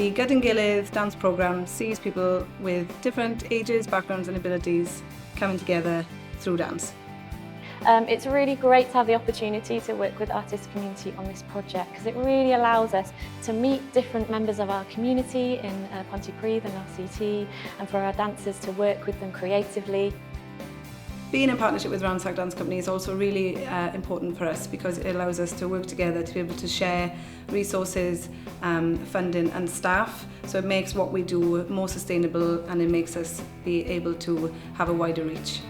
The Gyda'n Gilydd dance programme sees people with different ages, backgrounds and abilities coming together through dance. It's really great to have the opportunity to work with artist community on this project because it really allows us to meet different members of our community in Pontypridd and RCT, and for our dancers to work with them creatively. Being in partnership with Ransack Dance Company is also really important for us because it allows us to work together to be able to share resources, funding and staff. So it makes what we do more sustainable and it makes us be able to have a wider reach.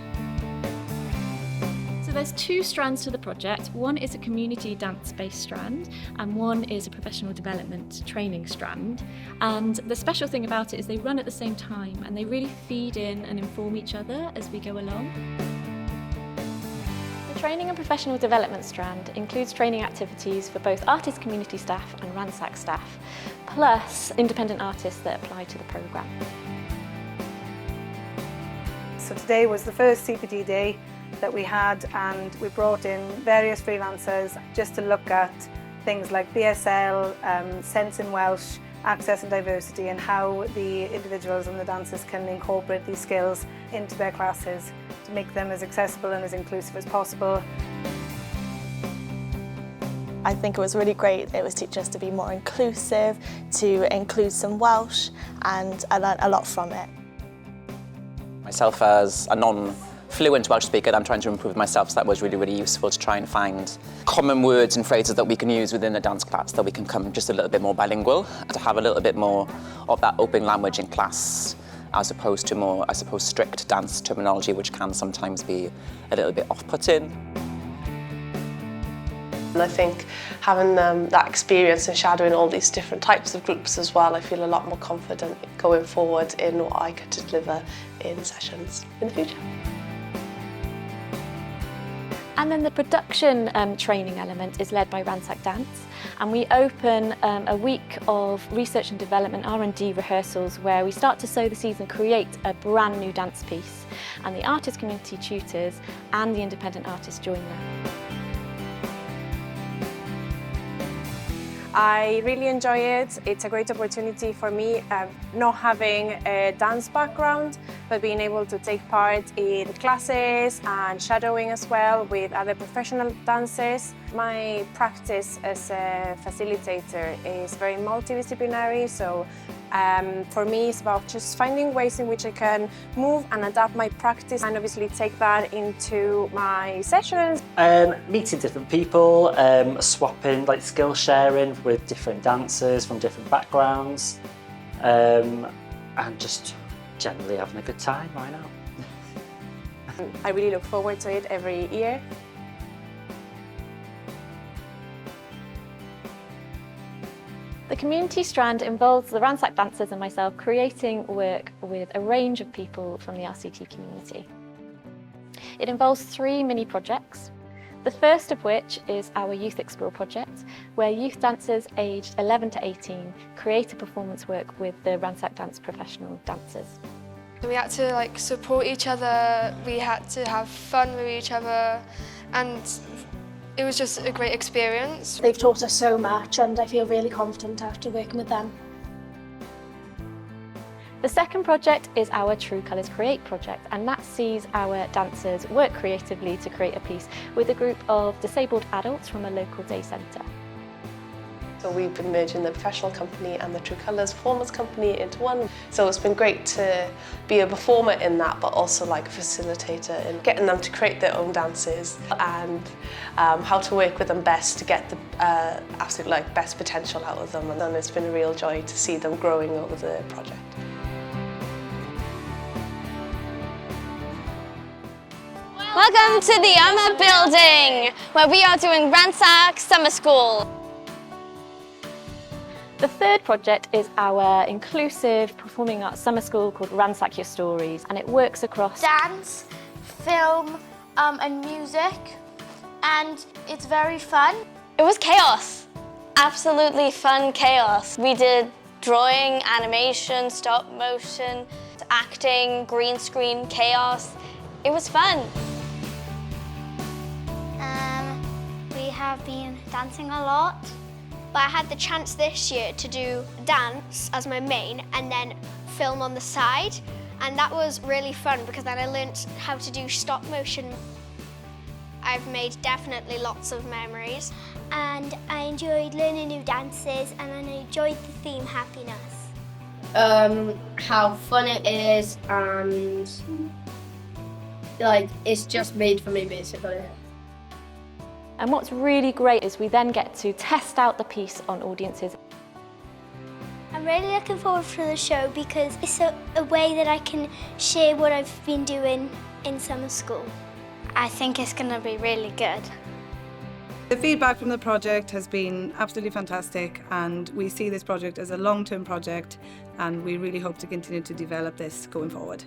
So there's two strands to the project. One is a community dance-based strand and one is a professional development training strand. And the special thing about it is they run at the same time and they really feed in and inform each other as we go along. The training and professional development strand includes training activities for both artist community staff and Ransack staff, plus independent artists that apply to the programme. So today was the first CPD day that we had, and we brought in various freelancers just to look at things like BSL, Sense in Welsh, access and diversity, and how the individuals and the dancers can incorporate these skills into their classes to make them as accessible and as inclusive as possible. I think it was really great. It was teaching us to be more inclusive, to include some Welsh, and I learned a lot from it. Myself as a non-fluent Welsh speaker, I'm trying to improve myself, so that was really, really useful to try and find common words and phrases that we can use within a dance class, that we can become just a little bit more bilingual, to have a little bit more of that open language in class, as opposed to more, I suppose, strict dance terminology, which can sometimes be a little bit off-putting. And I think having that experience and shadowing all these different types of groups as well, I feel a lot more confident going forward in what I could deliver in sessions in the future. And then the production training element is led by Ransack Dance, and we open a week of research and development R&D rehearsals where we start to sow the seeds and create a brand new dance piece, and the artist community tutors and the independent artists join them. I really enjoy it. It's a great opportunity for me, not having a dance background, but being able to take part in classes and shadowing as well with other professional dancers. My practice as a facilitator is very multidisciplinary, so for me it's about just finding ways in which I can move and adapt my practice and obviously take that into my sessions. Meeting different people, swapping, like skill sharing with different dancers from different backgrounds, and just generally having a good time right now. I really look forward to it every year. The community strand involves the Ransack dancers and myself creating work with a range of people from the RCT community. It involves 3 mini projects, the first of which is our Youth Explore project, where youth dancers aged 11 to 18 create a performance work with the Ransack Dance professional dancers. We had to support each other, we had to have fun with each other, and it was just a great experience. They've taught us so much and I feel really confident after working with them. The second project is our True Colours Create project, and that sees our dancers work creatively to create a piece with a group of disabled adults from a local day centre. So we've been merging the professional company and the True Colours performance company into one. So it's been great to be a performer in that, but also like a facilitator in getting them to create their own dances and how to work with them best to get the absolute best potential out of them. And then it's been a real joy to see them growing over the project. Welcome to the Yama building, where we are doing Ransack Summer School. The third project is our inclusive performing arts summer school called Ransack Your Stories, and it works across dance, film and music, and it's very fun. It was chaos, absolutely fun chaos. We did drawing, animation, stop motion, acting, green screen, chaos. It was fun. We have been dancing a lot But I had the chance this year to do dance as my main and then film on the side. And that was really fun because then I learnt how to do stop motion. I've made definitely lots of memories. And I enjoyed learning new dances and I enjoyed the theme happiness. How fun it is and like it's just made for me basically. And what's really great is we then get to test out the piece on audiences. I'm really looking forward to the show because it's a way that I can share what I've been doing in summer school. I think it's going to be really good. The feedback from the project has been absolutely fantastic, and we see this project as a long-term project, and we really hope to continue to develop this going forward.